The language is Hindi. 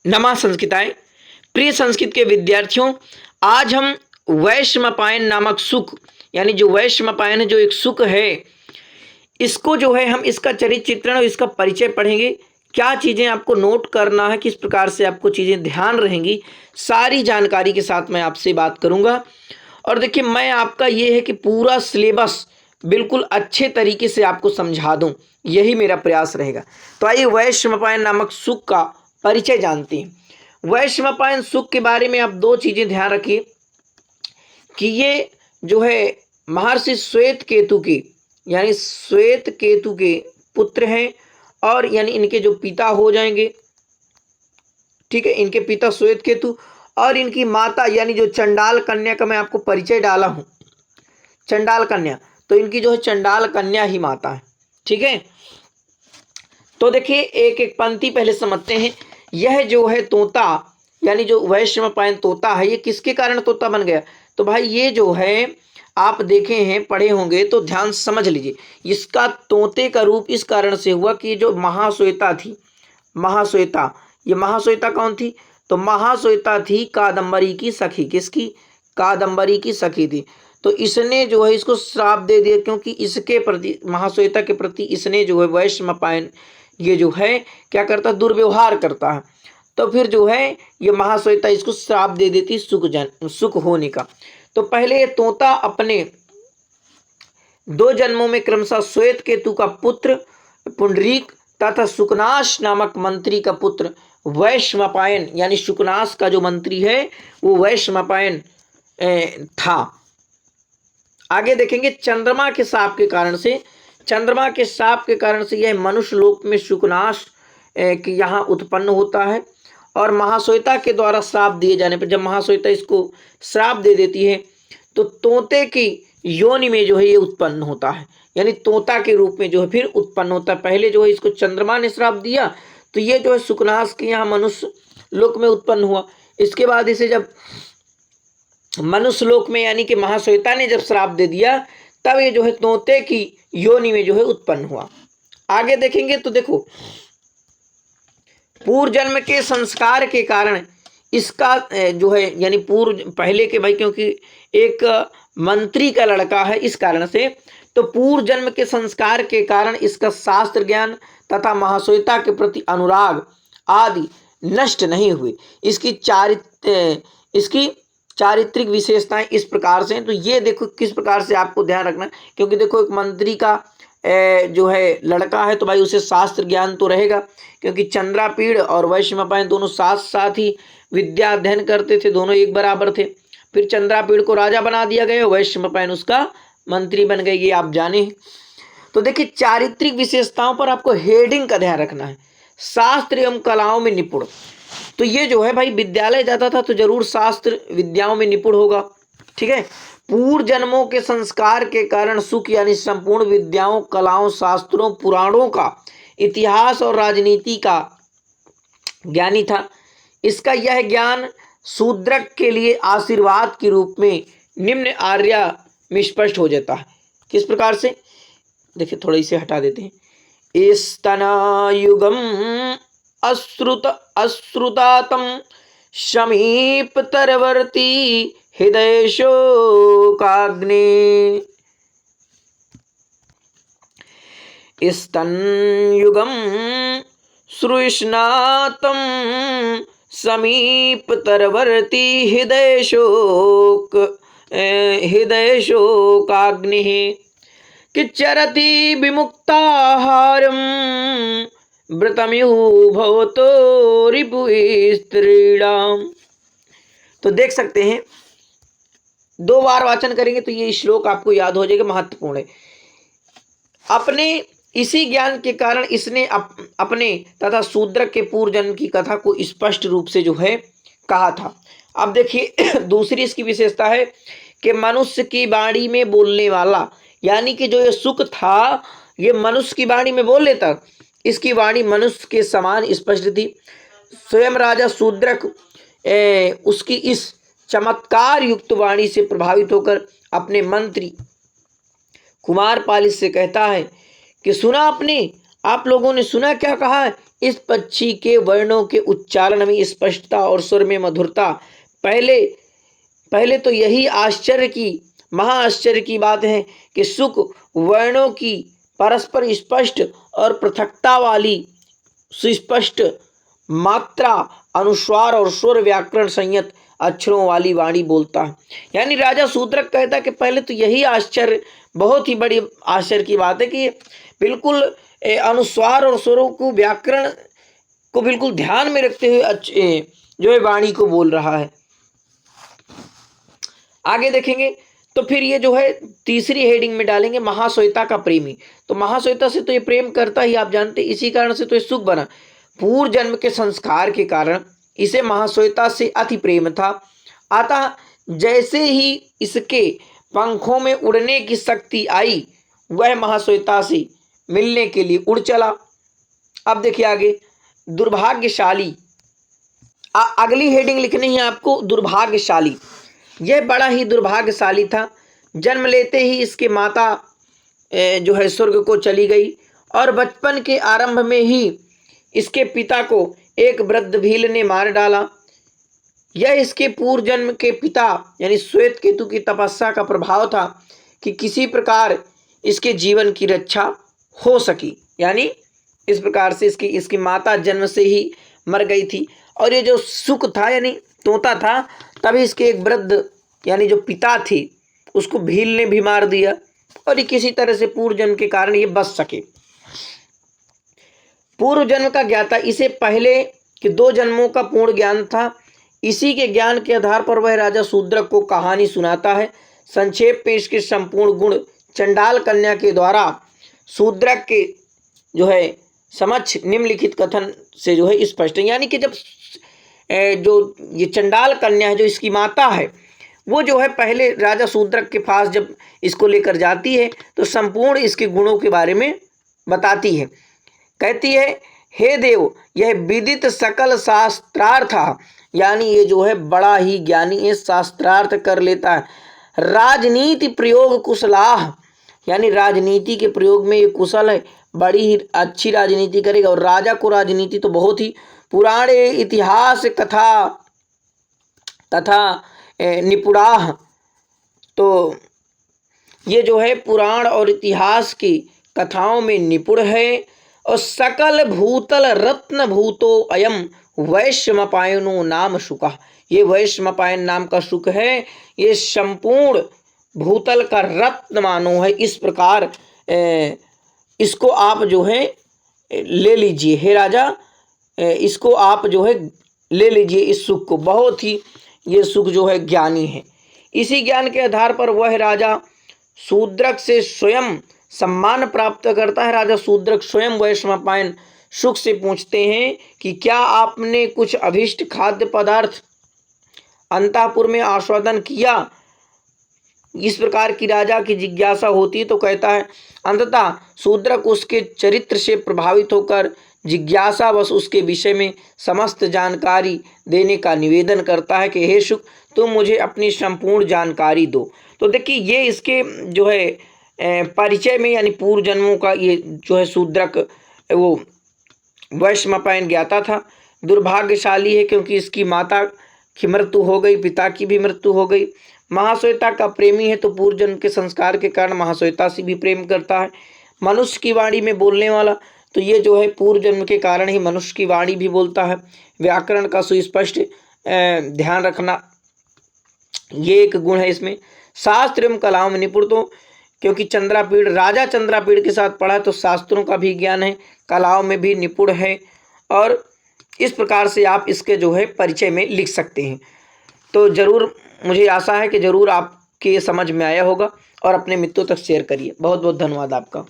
नमः संस्कृताय। प्रिय संस्कृत के विद्यार्थियों, आज हम वैशंपायन नामक सुख यानी जो वैशंपायन है, जो एक सुख है, इसको जो है हम इसका चरित्र चित्रण और इसका परिचय पढ़ेंगे। क्या चीज़ें आपको नोट करना है, किस प्रकार से आपको चीज़ें ध्यान रहेंगी, सारी जानकारी के साथ मैं आपसे बात करूंगा। और देखिए, मैं आपका ये है कि पूरा सिलेबस बिल्कुल अच्छे तरीके से आपको समझा दूं, यही मेरा प्रयास रहेगा। तो आइए वैशंपायन नामक सुख का परिचय जानते हैं। वैशंपायन सुख के बारे में आप दो चीज़ें ध्यान रखिए कि ये जो है महर्षि श्वेत केतु के यानी श्वेत केतु के पुत्र हैं, और यानी इनके जो पिता हो जाएंगे, ठीक है, इनके पिता श्वेत केतु और इनकी माता यानी जो चंडाल कन्या का मैं आपको परिचय डाला हूं, चंडाल कन्या, तो इनकी जो है चंडाल कन्या ही माता है। ठीक है, तो देखिए एक एक पंक्ति पहले समझते हैं। यह जो है तोता यानी जो वैशंपायन तोता है, ये किसके कारण तोता बन गया? तो भाई ये जो है आप देखे हैं, पढ़े होंगे तो ध्यान से समझ लीजिए। इसका तोते का रूप इस कारण से हुआ कि जो महाश्वेता थी, महाश्वेता, ये महाश्वेता कौन थी? तो महाश्वेता थी कादंबरी की सखी। किसकी? कादंबरी की सखी थी। तो इसने जो है इसको श्राप दे दिया, क्योंकि इसके प्रति, महाश्वेता के प्रति इसने जो है वैशंपायन ये जो है क्या करता, दुर्व्यवहार करता है। तो फिर जो है ये महाश्वेता इसको श्राप दे देती सुख होने का। तो पहले ये तोता अपने दो जन्मों में क्रमशः श्वेत केतु का पुत्र पुंडरीक तथा सुकनाश नामक मंत्री का पुत्र वैशंपायन, यानी सुकनाश का जो मंत्री है वो वैशंपायन था। आगे देखेंगे, चंद्रमा के शाप के कारण से, चंद्रमा के शाप के कारण से यह मनुष्य लोक में सुकनाश कि यहाँ उत्पन्न होता है। और महाश्वेता के द्वारा श्राप दिए जाने पर, जब महाश्वेता इसको श्राप दे देती है, तो तोते की योनि में जो है ये उत्पन्न होता है, यानी तोता के रूप में जो है फिर उत्पन्न होता है। पहले जो है इसको चंद्रमा ने श्राप दिया, तो ये जो है सुकनाश के यहाँ मनुष्य लोक में उत्पन्न हुआ। इसके बाद इसे जब मनुष्य लोक में यानी कि महाश्वेता ने जब श्राप दे दिया, तब ये जो है तोते की योनि में जो है उत्पन्न हुआ। आगे देखेंगे तो देखो, पूर्व जन्म के संस्कार के कारण इसका जो है यानी पूर्व पहले के भाई, क्योंकि एक मंत्री का लड़का है इस कारण से, तो पूर्व जन्म के संस्कार के कारण इसका शास्त्र ज्ञान तथा महाश्वेता के प्रति अनुराग आदि नष्ट नहीं हुए। इसकी चारित्रिक विशेषताएं इस प्रकार से हैं। तो ये देखो किस प्रकार से आपको ध्यान रखना है, क्योंकि देखो एक मंत्री का जो है लड़का है, तो भाई उसे शास्त्र ज्ञान तो रहेगा, क्योंकि चंद्रापीड़ और वैशंपायन दोनों साथ साथ ही विद्या अध्ययन करते थे, दोनों एक बराबर थे। फिर चंद्रापीड़ को राजा बना दिया गया, वैशंपायन उसका मंत्री बन गए, ये आप जाने। तो देखिए, चारित्रिक विशेषताओं पर आपको हेडिंग का ध्यान रखना है। शास्त्र एवं कलाओं में निपुण, तो ये जो है भाई विद्यालय जाता था तो जरूर शास्त्र विद्याओं में निपुण होगा। ठीक है, पूर्व जन्मों के संस्कार के कारण सुख यानी संपूर्ण विद्याओं, कलाओं, शास्त्रों, पुराणों का, इतिहास और राजनीति का ज्ञानी था। इसका यह ज्ञान शूद्रक के लिए आशीर्वाद के रूप में निम्न आर्या में स्पष्ट हो जाता है। किस प्रकार से? देखिए, थोड़ा इसे हटा देते हैं। स्तनायुगम अश्रुतातम समीप तरवर्ती हृदय शोकाग्नि। स्तनयुगम श्रुष्णातम समीप तरवर्ती हृदय शोकाग्नि कि चरति विमुक्ताहारम व्रतम्यु भवतो रिपु स्त्रीणाम। तो देख सकते हैं, दो बार वाचन करेंगे तो ये श्लोक आपको याद हो जाएगा, महत्वपूर्ण है। अपने इसी ज्ञान के कारण इसने अपने तथा शूद्रक के पूर्व जन्म की कथा को स्पष्ट रूप से जो है कहा था। अब देखिए दूसरी इसकी विशेषता है कि मनुष्य की वाणी में बोलने वाला, यानी कि जो ये सुख था ये मनुष्य की वाणी में बोल लेता, इसकी वाणी मनुष्य के समान स्पष्ट थी। स्वयं राजा शूद्रक उसकी इस चमत्कार युक्त वाणी से प्रभावित होकर अपने मंत्री कुमारपाल से कहता है कि सुना आपने, आप लोगों ने सुना क्या कहा है? इस पक्षी के वर्णों के उच्चारण में स्पष्टता और स्वर में मधुरता। पहले पहले तो यही आश्चर्य की महाआश्चर्य की बात है कि सुख वर्णों की परस्पर स्पष्ट और पृथकता वाली सुस्पष्ट मात्रा अनुस्वार और स्वर व्याकरण संयत अक्षरों वाली वाणी बोलता है। यानी राजा शूद्रक कहता है कि पहले तो यही आश्चर्य, बहुत ही बड़ी आश्चर्य की बात है कि बिल्कुल अनुस्वार और स्वरों को व्याकरण को बिल्कुल ध्यान में रखते हुए जो है वाणी को बोल रहा है। आगे देखेंगे तो फिर ये जो है तीसरी हेडिंग में डालेंगे महाश्वेता का प्रेमी। तो महाश्वेता से तो ये प्रेम करता ही, आप जानते, इसी कारण से तो ये सुख बना। पूर्व जन्म के संस्कार के कारण इसे महाश्वेता से अति प्रेम था। अतः जैसे ही इसके पंखों में उड़ने की शक्ति आई, वह महाश्वेता से मिलने के लिए उड़ चला। अब देखिए आगे, दुर्भाग्यशाली। अगली हेडिंग लिखनी है आपको, दुर्भाग्यशाली। यह बड़ा ही दुर्भाग्यशाली था। जन्म लेते ही इसके माता जो है स्वर्ग को चली गई और बचपन के आरंभ में ही इसके पिता को एक वृद्ध भील ने मार डाला। यह इसके पूर्व जन्म के पिता यानी श्वेत केतु की तपस्या का प्रभाव था कि किसी प्रकार इसके जीवन की रक्षा हो सकी। यानी इस प्रकार से इसकी माता जन्म से ही मर गई थी और ये जो सुख था यानी तोता था, तभी इसके एक वृद्ध यानी जो पिता थे उसको भील ने भी मार दिया और ये किसी तरह से पूर्व जन्म के कारण ये बच सके। पूर्व जन्म का ज्ञाता, इसे पहले के 2 जन्मों का पूर्ण ज्ञान था। इसी के ज्ञान के आधार पर वह राजा शूद्रक को कहानी सुनाता है। संक्षेप में इसके संपूर्ण गुण चंडाल कन्या के द्वारा शूद्रक के जो है समक्ष निम्नलिखित कथन से जो है स्पष्ट है। यानी कि जब जो ये चंडाल कन्या है जो इसकी माता है, वो जो है पहले राजा शूद्रक के पास जब इसको लेकर जाती है तो संपूर्ण इसके गुणों के बारे में बताती है। कहती है, हे देव, यह विदित सकल शास्त्रार्थ, यानी ये जो है बड़ा ही ज्ञानी है, शास्त्रार्थ कर लेता है। राजनीति प्रयोग कुशलाह, यानी राजनीति के प्रयोग में ये कुशल है, बड़ी ही अच्छी राजनीति करेगा। और राजा को राजनीति तो बहुत ही पुराणे इतिहास कथा तथा निपुणाह, तो ये जो है पुराण और इतिहास की कथाओं में निपुण है। और सकल भूतल रत्न भूतो अयम वैश्यमपायनो नाम शुका, ये वैश्यमपायन नाम का शुक है, ये संपूर्ण भूतल का रत्न मानो है। इस प्रकार इसको आप जो है ले लीजिए, हे राजा, इसको आप जो है ले लीजिए इस सुख को। बहुत ही ये सुख जो है ज्ञानी है। इसी ज्ञान के आधार पर वह राजा शूद्रक से स्वयं सम्मान प्राप्त करता है। राजा शूद्रक स्वयं वैश्यमपायन सुख से पूछते हैं कि क्या आपने कुछ अभिष्ट खाद्य पदार्थ अंतःपुर में आस्वादन किया। इस प्रकार की राजा की जिज्ञासा होती तो कहता है, अंततः शूद्रक उसके चरित्र से प्रभावित होकर जिज्ञासावश उसके विषय में समस्त जानकारी देने का निवेदन करता है कि हे शुक, तुम मुझे अपनी संपूर्ण जानकारी दो। तो देखिए ये इसके जो है परिचय में यानी पूर्व जन्मों का ये जो है शूद्रक वो वैश्यमपायन ज्ञाता था। दुर्भाग्यशाली है क्योंकि इसकी माता की मृत्यु हो गई, पिता की भी मृत्यु हो गई। महाश्वेता का प्रेमी है तो पूर्व जन्म के संस्कार के कारण महाश्वेता से भी प्रेम करता है। मनुष्य की वाणी में बोलने वाला, तो ये जो है पूर्व जन्म के कारण ही मनुष्य की वाणी भी बोलता है। व्याकरण का सुस्पष्ट ध्यान रखना, ये एक गुण है इसमें। शास्त्र एवं कलाओं में निपुण, तो क्योंकि चंद्रापीड़ राजा चंद्रापीड़ के साथ पढ़ा तो शास्त्रों का भी ज्ञान है, कलाओं में भी निपुण है। और इस प्रकार से आप इसके जो है परिचय में लिख सकते हैं। तो ज़रूर मुझे आशा है कि ज़रूर आपके समझ में आया होगा और अपने मित्रों तक शेयर करिए। बहुत बहुत धन्यवाद आपका।